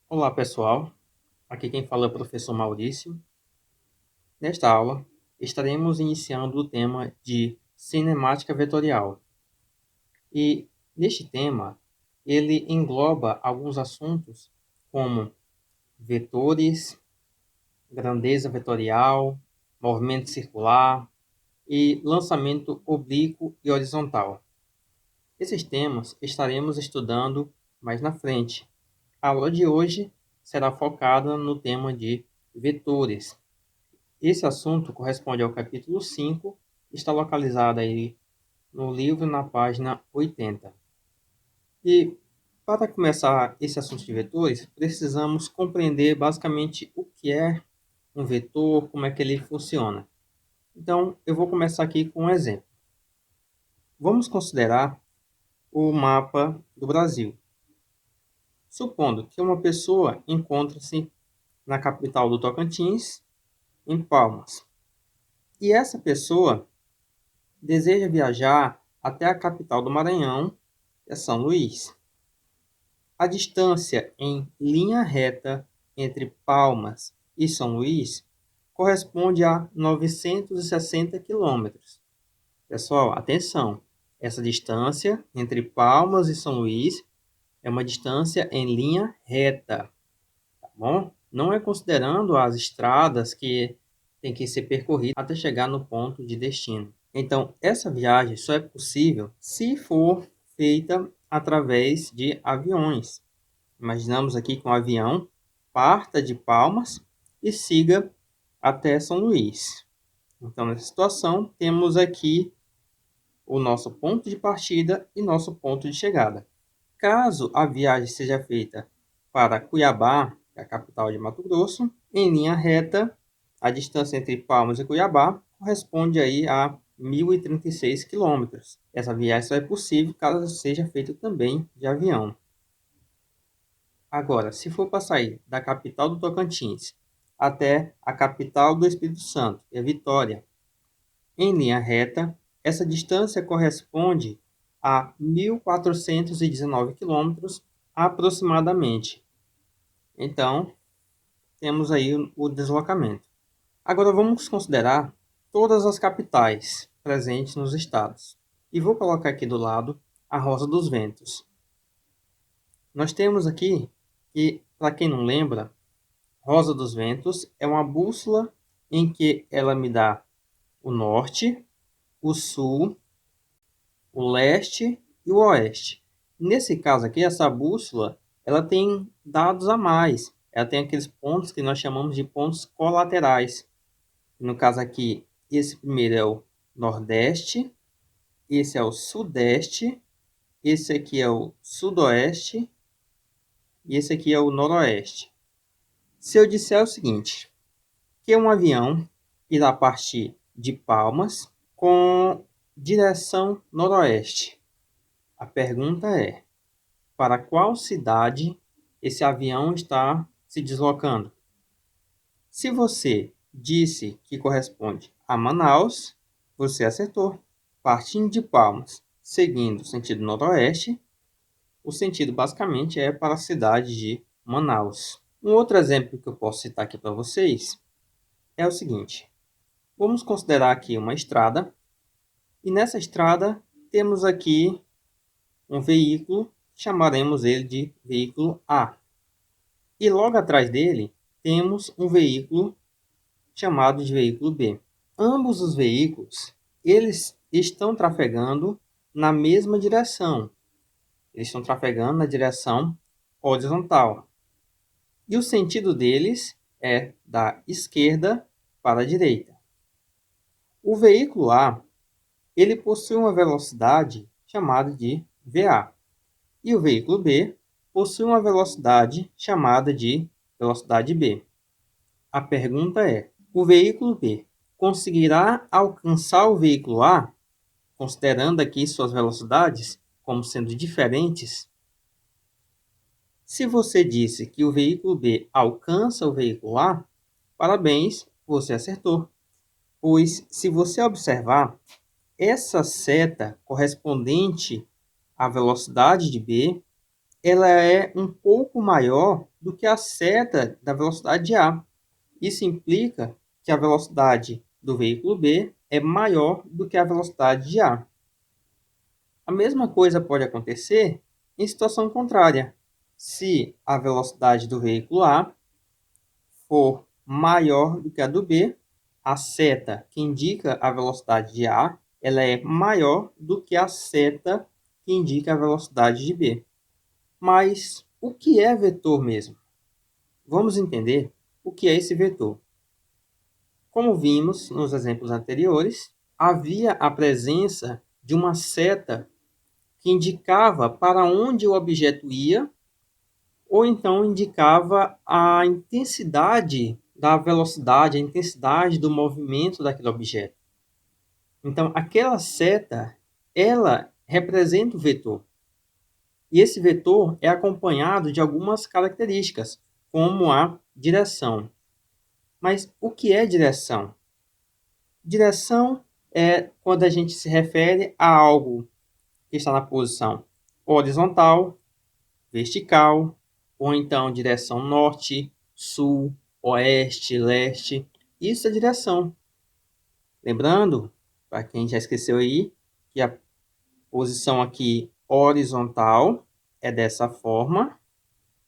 Olá pessoal, aqui quem fala é o professor Maurício. Nesta aula, estaremos iniciando o tema de cinemática vetorial. E neste tema, ele engloba alguns assuntos como vetores, grandeza vetorial, movimento circular e lançamento oblíquo e horizontal. Esses temas estaremos estudando mais na frente. A aula de hoje será focada no tema de vetores. Esse assunto corresponde ao capítulo 5, está localizado aí no livro na página 80. E para começar esse assunto de vetores, precisamos compreender basicamente o que é um vetor, como é que ele funciona. Então, eu vou começar aqui com um exemplo. Vamos considerar o mapa do Brasil. Supondo que uma pessoa encontra-se na capital do Tocantins, em Palmas, e essa pessoa deseja viajar até a capital do Maranhão, que é São Luís. A distância em linha reta entre Palmas e São Luís corresponde a 960 quilômetros. Pessoal, atenção! Essa distância entre Palmas e São Luís é uma distância em linha reta, tá bom? Não é considerando as estradas que tem que ser percorridas até chegar no ponto de destino. Então, essa viagem só é possível se for feita através de aviões. Imaginamos aqui que um avião parta de Palmas e siga até São Luís. Então, nessa situação, temos aqui o nosso ponto de partida e nosso ponto de chegada. Caso a viagem seja feita para Cuiabá, que é a capital de Mato Grosso, em linha reta, a distância entre Palmas e Cuiabá corresponde aí a 1.036 quilômetros. Essa viagem só é possível caso seja feita também de avião. Agora, se for para sair da capital do Tocantins até a capital do Espírito Santo, que é Vitória, em linha reta, essa distância corresponde a 1.419 quilômetros aproximadamente. Então, temos aí o deslocamento. Agora vamos considerar todas as capitais presentes nos estados. E vou colocar aqui do lado a Rosa dos Ventos. Nós temos aqui que, para quem não lembra, Rosa dos Ventos é uma bússola em que ela me dá o norte, o sul, o leste e o oeste. Nesse caso aqui, essa bússola, ela tem dados a mais. Ela tem aqueles pontos que nós chamamos de pontos colaterais. No caso aqui, esse primeiro é o nordeste, esse é o sudeste, esse aqui é o sudoeste e esse aqui é o noroeste. Se eu disser o seguinte, que um avião irá partir de Palmas com direção noroeste, a pergunta é: para qual cidade esse avião está se deslocando? Se você disse que corresponde a Manaus, você acertou. Partindo de Palmas, seguindo o sentido noroeste, o sentido basicamente é para a cidade de Manaus. Um outro exemplo que eu posso citar aqui para vocês é o seguinte. Vamos considerar aqui uma estrada, e nessa estrada temos aqui um veículo, chamaremos ele de veículo A. E logo atrás dele temos um veículo chamado de veículo B. Ambos os veículos, eles estão trafegando na mesma direção. Eles estão trafegando na direção horizontal. E o sentido deles é da esquerda para a direita. O veículo A, ele possui uma velocidade chamada de VA. E o veículo B possui uma velocidade chamada de velocidade B. A pergunta é: o veículo B conseguirá alcançar o veículo A, considerando aqui suas velocidades como sendo diferentes? Se você disse que o veículo B alcança o veículo A, parabéns, você acertou. Pois, se você observar, essa seta correspondente à velocidade de B ela é um pouco maior do que a seta da velocidade de A. Isso implica que a velocidade do veículo B é maior do que a velocidade de A. A mesma coisa pode acontecer em situação contrária. Se a velocidade do veículo A for maior do que a do B, a seta que indica a velocidade de A, ela é maior do que a seta que indica a velocidade de B. Mas o que é vetor mesmo? Vamos entender o que é esse vetor. Como vimos nos exemplos anteriores, havia a presença de uma seta que indicava para onde o objeto ia, ou então indicava a intensidade da velocidade, a intensidade do movimento daquele objeto. Então, aquela seta, ela representa o vetor. E esse vetor é acompanhado de algumas características, como a direção. Mas o que é direção? Direção é quando a gente se refere a algo que está na posição horizontal, vertical, ou então direção norte, sul, oeste, leste. Isso é direção. Lembrando, para quem já esqueceu aí, que a posição aqui horizontal é dessa forma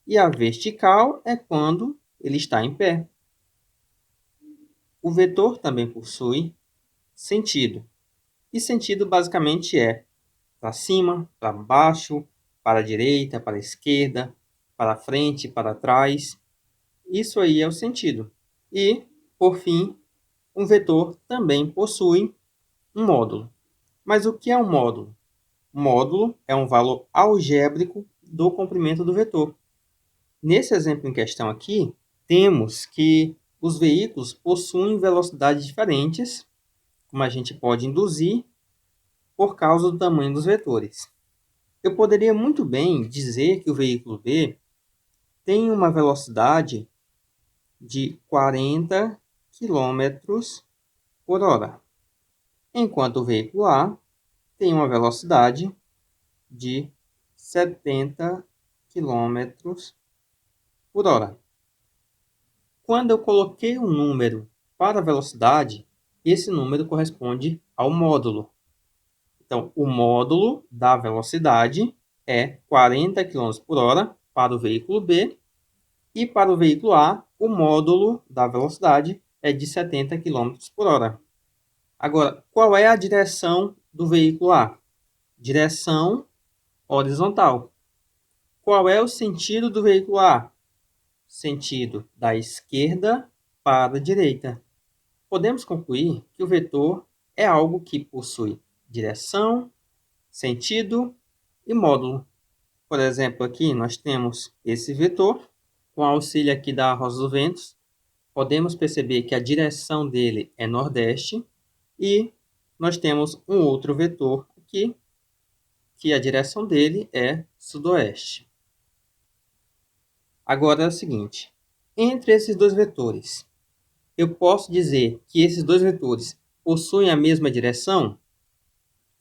e a vertical é quando ele está em pé. O vetor também possui sentido. E sentido basicamente é para cima, para baixo, para a direita, para a esquerda, para frente, para trás. Isso aí é o sentido. E, por fim, um vetor também possui um módulo. Mas o que é um módulo? Módulo é um valor algébrico do comprimento do vetor. Nesse exemplo em questão aqui, temos que os veículos possuem velocidades diferentes, como a gente pode induzir, por causa do tamanho dos vetores. Eu poderia muito bem dizer que o veículo B tem uma velocidade de 40 km por hora, enquanto o veículo A tem uma velocidade de 70 km por hora. Quando eu coloquei um número para a velocidade, esse número corresponde ao módulo. Então, o módulo da velocidade é 40 km por hora para o veículo B, e para o veículo A, o módulo da velocidade é de 70 km por hora. Agora, qual é a direção do veículo A? Direção horizontal. Qual é o sentido do veículo A? Sentido da esquerda para a direita. Podemos concluir que o vetor é algo que possui direção, sentido e módulo. Por exemplo, aqui nós temos esse vetor, com auxílio aqui da rosa dos ventos, podemos perceber que a direção dele é nordeste, e nós temos um outro vetor aqui, que a direção dele é sudoeste. Agora é o seguinte, entre esses dois vetores, eu posso dizer que esses dois vetores possuem a mesma direção?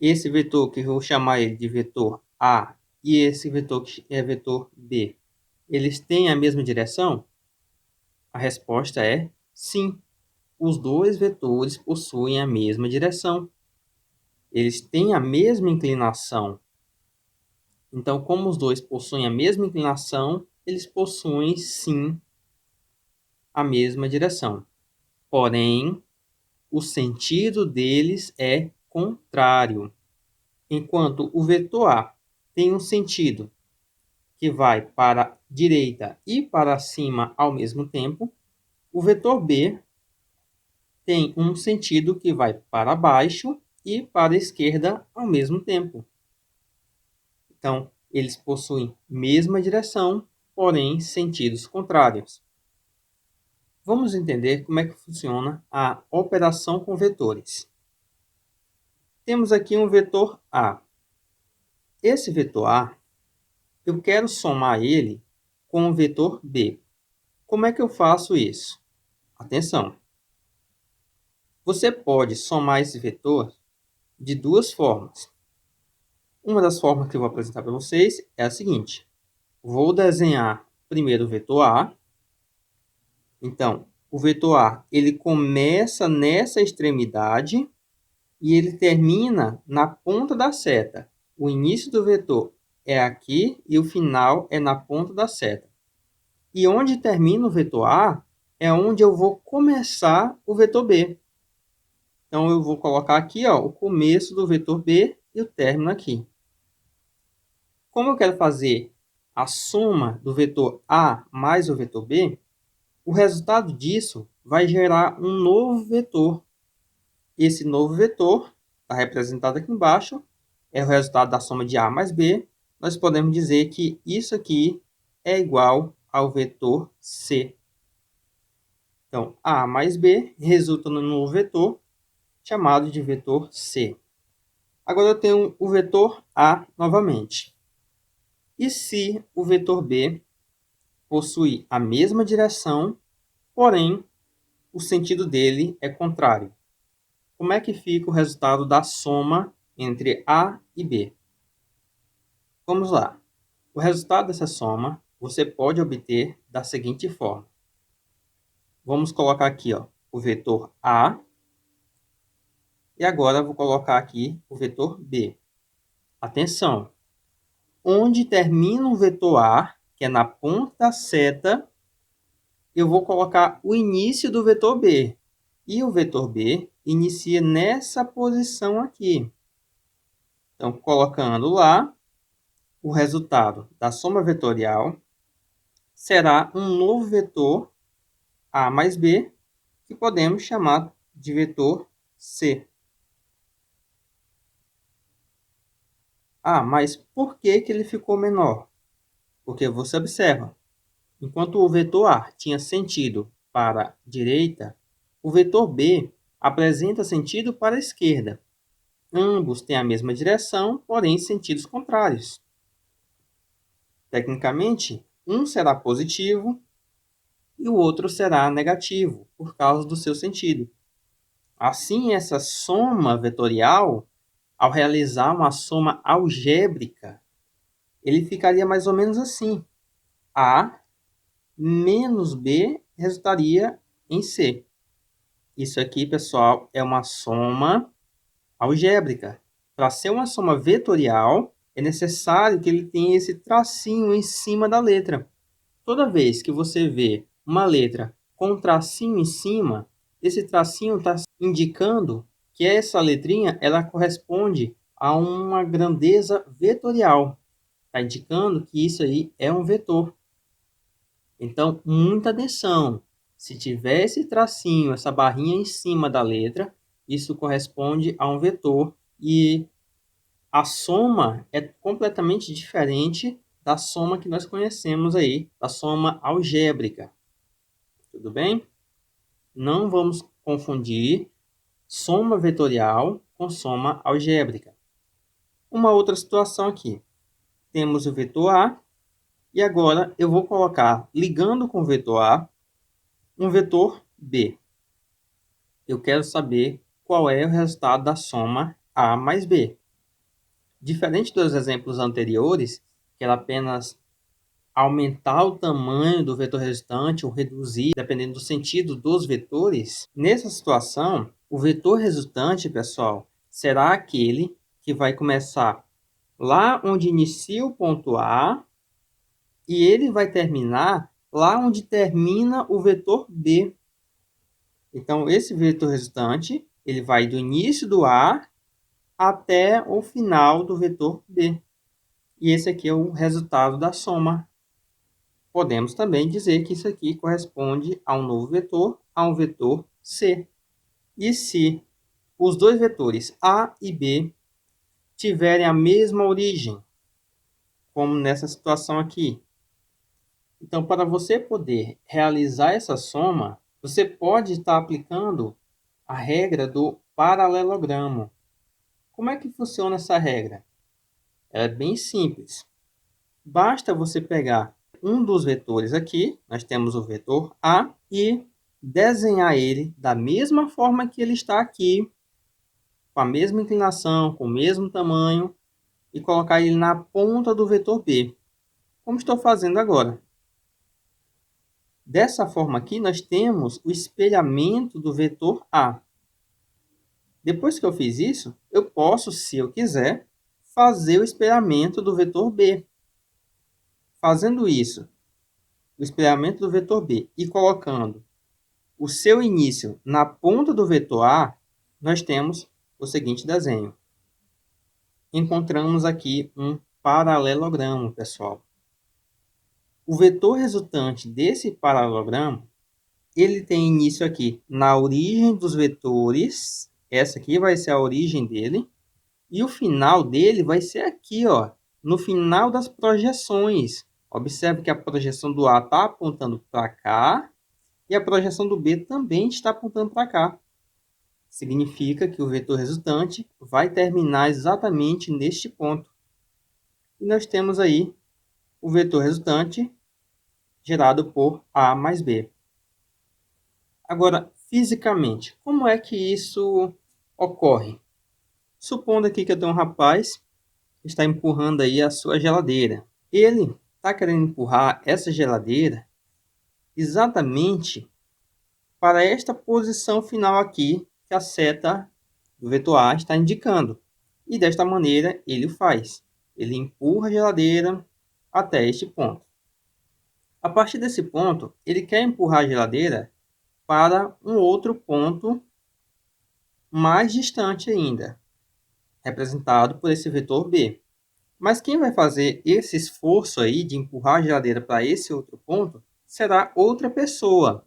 Esse vetor, que eu vou chamar ele de vetor A, e esse vetor que é vetor B, eles têm a mesma direção? A resposta é sim. Os dois vetores possuem a mesma direção. Eles têm a mesma inclinação. Então, como os dois possuem a mesma inclinação, eles possuem sim a mesma direção. Porém, o sentido deles é contrário. Enquanto o vetor A tem um sentido que vai para a direita e para cima ao mesmo tempo, o vetor B tem um sentido que vai para baixo e para a esquerda ao mesmo tempo. Então, eles possuem mesma direção, porém sentidos contrários. Vamos entender como é que funciona a operação com vetores. Temos aqui um vetor A. Esse vetor A, eu quero somar ele com o vetor B. Como é que eu faço isso? Atenção! Você pode somar esse vetor de duas formas. Uma das formas que eu vou apresentar para vocês é a seguinte. vou desenhar primeiro o vetor A. Então, o vetor A, ele começa nessa extremidade e ele termina na ponta da seta. O início do vetor é aqui e o final é na ponta da seta. E onde termina o vetor A é onde eu vou começar o vetor B. Então, eu vou colocar aqui o começo do vetor B e o término aqui. Como eu quero fazer a soma do vetor A mais o vetor B, o resultado disso vai gerar um novo vetor. Esse novo vetor, está representado aqui embaixo, é o resultado da soma de A mais B. Nós podemos dizer que isso aqui é igual ao vetor C. Então, A mais B resulta num novo vetor, chamado de vetor C. Agora eu tenho o vetor A novamente. E se o vetor B possui a mesma direção, porém o sentido dele é contrário? Como é que fica o resultado da soma entre A e B? Vamos lá. O resultado dessa soma você pode obter da seguinte forma. Vamos colocar aqui o vetor A. E agora eu vou colocar aqui o vetor B. Atenção! Onde termina o vetor A, que é na ponta da seta, eu vou colocar o início do vetor B. E o vetor B inicia nessa posição aqui. Então, colocando lá, o resultado da soma vetorial será um novo vetor A mais B, que podemos chamar de vetor C. Ah, mas por que ele ficou menor? Porque você observa, enquanto o vetor A tinha sentido para a direita, o vetor B apresenta sentido para a esquerda. Ambos têm a mesma direção, porém em sentidos contrários. Tecnicamente, um será positivo e o outro será negativo, por causa do seu sentido. Assim, essa soma vetorial, ao realizar uma soma algébrica, ele ficaria mais ou menos assim. A menos B resultaria em C. Isso aqui, pessoal, é uma soma algébrica. Para ser uma soma vetorial, é necessário que ele tenha esse tracinho em cima da letra. Toda vez que você vê uma letra com um tracinho em cima, esse tracinho está indicando que essa letrinha ela corresponde a uma grandeza vetorial. Está indicando que isso aí é um vetor. Então, muita atenção. Se tiver esse tracinho, essa barrinha em cima da letra, isso corresponde a um vetor. E a soma é completamente diferente da soma que nós conhecemos aí, da soma algébrica. Tudo bem? Não vamos confundir soma vetorial com soma algébrica. Uma outra situação aqui. Temos o vetor A, e agora eu vou colocar, ligando com o vetor A, um vetor B. Eu quero saber qual é o resultado da soma A mais B. Diferente dos exemplos anteriores, que era apenas aumentar o tamanho do vetor resultante ou reduzir, dependendo do sentido dos vetores, nessa situação, o vetor resultante, pessoal, será aquele que vai começar lá onde inicia o ponto A e ele vai terminar lá onde termina o vetor B. Então, esse vetor resultante, ele vai do início do A até o final do vetor B. E esse aqui é o resultado da soma. Podemos também dizer que isso aqui corresponde a um novo vetor, a um vetor C. E se os dois vetores A e B tiverem a mesma origem, como nessa situação aqui. Então, para você poder realizar essa soma, você pode estar aplicando a regra do paralelogramo. Como é que funciona essa regra? Ela é bem simples. Basta você pegar um dos vetores aqui, nós temos o vetor A, e desenhar ele da mesma forma que ele está aqui, com a mesma inclinação, com o mesmo tamanho, e colocar ele na ponta do vetor B. como estou fazendo agora. Dessa forma aqui, nós temos o espelhamento do vetor A. Depois que eu fiz isso, eu posso, se eu quiser, fazer o espelhamento do vetor B. Fazendo isso, o espelhamento do vetor B e colocando o seu início na ponta do vetor A, nós temos o seguinte desenho. Encontramos aqui um paralelogramo, pessoal. O vetor resultante desse paralelogramo, ele tem início aqui na origem dos vetores. Essa aqui vai ser a origem dele. E o final dele vai ser aqui, ó, no final das projeções. Observe que a projeção do A está apontando para cá e a projeção do B também está apontando para cá. Significa que o vetor resultante vai terminar exatamente neste ponto. E nós temos aí o vetor resultante gerado por A mais B. Agora, fisicamente, como é que isso ocorre? Supondo aqui que eu tenho um rapaz que está empurrando aí a sua geladeira. Ele está querendo empurrar essa geladeira exatamente para esta posição final aqui que a seta do vetor A está indicando. E desta maneira ele o faz. Ele empurra a geladeira até este ponto. A partir desse ponto, ele quer empurrar a geladeira para um outro ponto mais distante ainda, representado por esse vetor B. Mas quem vai fazer esse esforço aí de empurrar a geladeira para esse outro ponto será outra pessoa.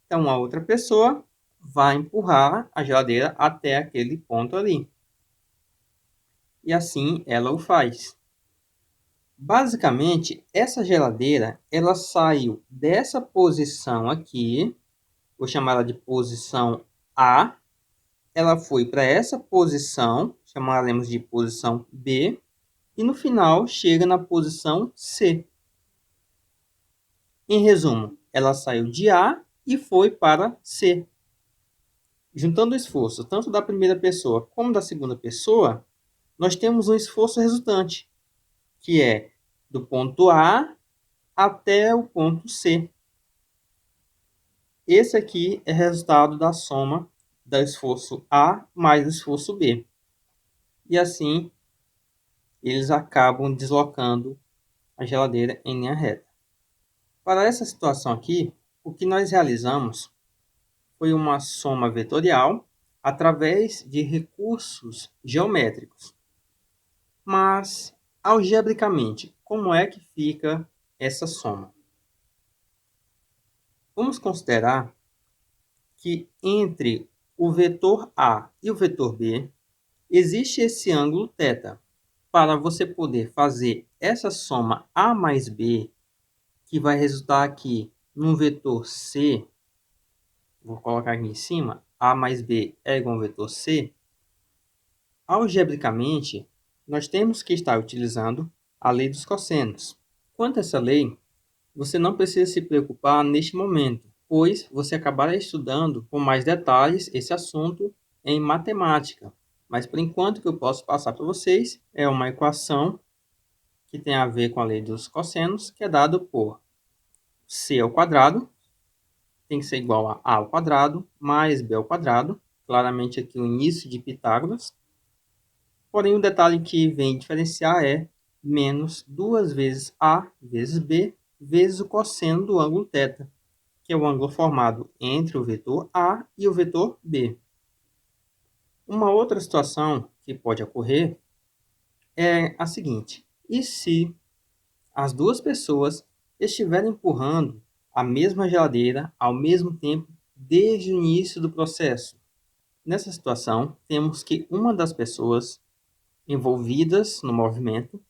Então, a outra pessoa vai empurrar a geladeira até aquele ponto ali. E assim ela o faz. Basicamente, essa geladeira, ela saiu dessa posição aqui, vou chamar ela de posição A, ela foi para essa posição, chamaremos de posição B, e no final chega na posição C. Em resumo, ela saiu de A e foi para C. Juntando o esforço tanto da primeira pessoa como da segunda pessoa, nós temos um esforço resultante, que é do ponto A até o ponto C. Esse aqui é resultado da soma do esforço A mais o esforço B. E assim, eles acabam deslocando a geladeira em linha reta. Para essa situação aqui, o que nós realizamos foi uma soma vetorial através de recursos geométricos. Mas, algebricamente, como é que fica essa soma? Vamos considerar que entre o vetor A e o vetor B existe esse ângulo θ. Para você poder fazer essa soma A mais B, que vai resultar aqui no vetor C, vou colocar aqui em cima, A mais B é igual ao vetor C, algebricamente, nós temos que estar utilizando a lei dos cossenos. Quanto a essa lei, você não precisa se preocupar neste momento, pois você acabará estudando com mais detalhes esse assunto em matemática. Mas por enquanto o que eu posso passar para vocês é uma equação que tem a ver com a lei dos cossenos, que é dado por c ao quadrado, tem que ser igual a ao quadrado, mais b ao quadrado, claramente aqui o início de Pitágoras. Porém, o detalhe que vem diferenciar é menos 2 vezes a vezes b vezes o cosseno do ângulo θ, que é o ângulo formado entre o vetor A e o vetor B. Uma outra situação que pode ocorrer é a seguinte: e se as duas pessoas estiverem empurrando a mesma geladeira ao mesmo tempo desde o início do processo? Nessa situação, temos que uma das pessoas envolvidas no movimento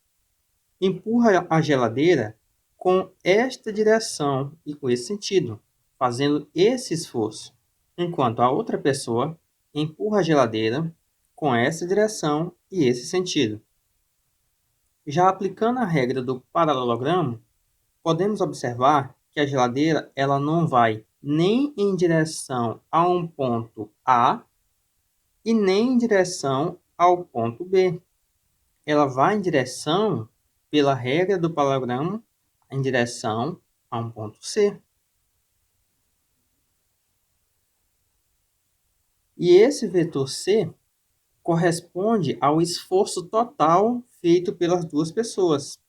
empurra a geladeira com esta direção e com esse sentido, fazendo esse esforço, enquanto a outra pessoa empurra a geladeira com essa direção e esse sentido. Já aplicando a regra do paralelogramo, podemos observar que a geladeira ela não vai nem em direção a um ponto A e nem em direção ao ponto B. Ela vai em direção, pela regra do paralelogramo, em direção a um ponto C. E esse vetor C corresponde ao esforço total feito pelas duas pessoas.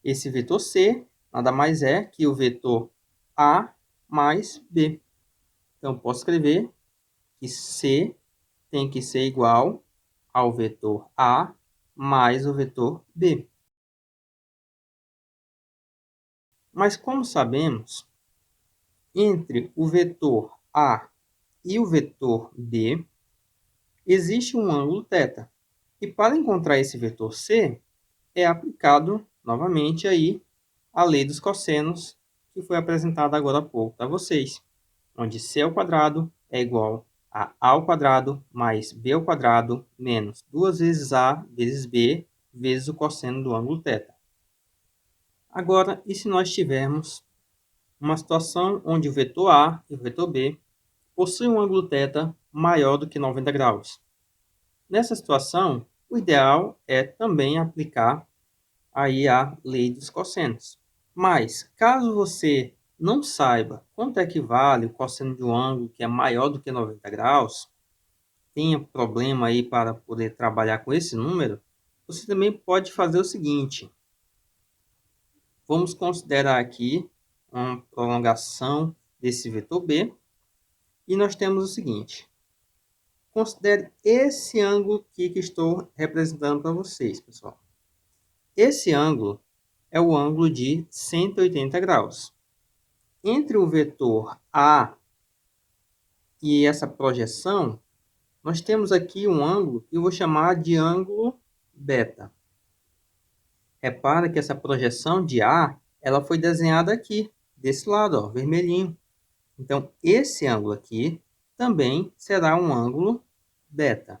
Esse vetor C nada mais é que o vetor A mais B. Então, posso escrever que C tem que ser igual ao vetor A mais o vetor B. Mas, como sabemos, entre o vetor A e o vetor B, existe um ângulo θ. E para encontrar esse vetor C, é aplicado novamente aí a lei dos cossenos, que foi apresentada agora há pouco para vocês, onde C ao quadrado é igual a A ao quadrado mais B ao quadrado menos 2 vezes A vezes B vezes o cosseno do ângulo θ. Agora, e se nós tivermos uma situação onde o vetor A e o vetor B possuem um ângulo θ maior do que 90 graus? Nessa situação, o ideal é também aplicar aí a lei dos cossenos. Mas, caso você não saiba quanto é que vale o cosseno de um ângulo que é maior do que 90 graus, tenha problema aí para poder trabalhar com esse número, você também pode fazer o seguinte. Vamos considerar aqui uma prolongação desse vetor B, e nós temos o seguinte. Considere esse ângulo aqui que estou representando para vocês, pessoal. Esse ângulo é o ângulo de 180 graus. Entre o vetor A e essa projeção, nós temos aqui um ângulo que eu vou chamar de ângulo beta. Repara que essa projeção de A, ela foi desenhada aqui, desse lado, ó, vermelhinho. Então, esse ângulo aqui também será um ângulo beta.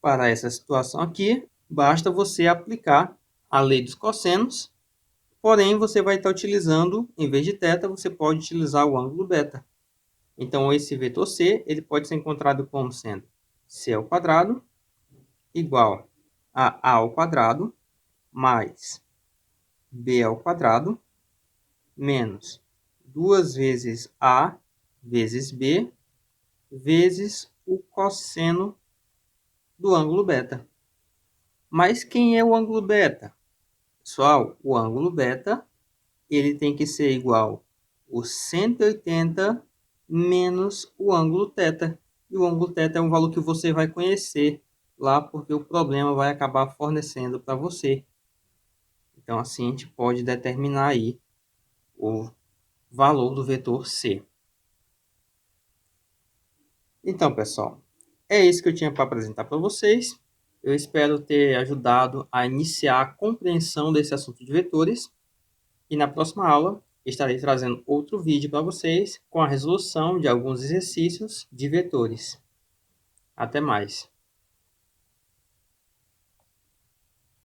Para essa situação aqui, basta você aplicar a lei dos cossenos, porém você vai estar utilizando, em vez de θ, você pode utilizar o ângulo beta. Então, esse vetor C ele pode ser encontrado como sendo C ao quadrado igual a A ao quadrado mais B ao quadrado menos 2 vezes A vezes B vezes o cosseno do ângulo beta. Mas quem é o ângulo beta? Pessoal, o ângulo beta ele tem que ser igual a 180 menos o ângulo θ. E o ângulo θ é um valor que você vai conhecer lá, porque o problema vai acabar fornecendo para você. Então, assim, a gente pode determinar aí o valor do vetor C. Então, pessoal, é isso que eu tinha para apresentar para vocês. Eu espero ter ajudado a iniciar a compreensão desse assunto de vetores. E na próxima aula, estarei trazendo outro vídeo para vocês com a resolução de alguns exercícios de vetores. Até mais!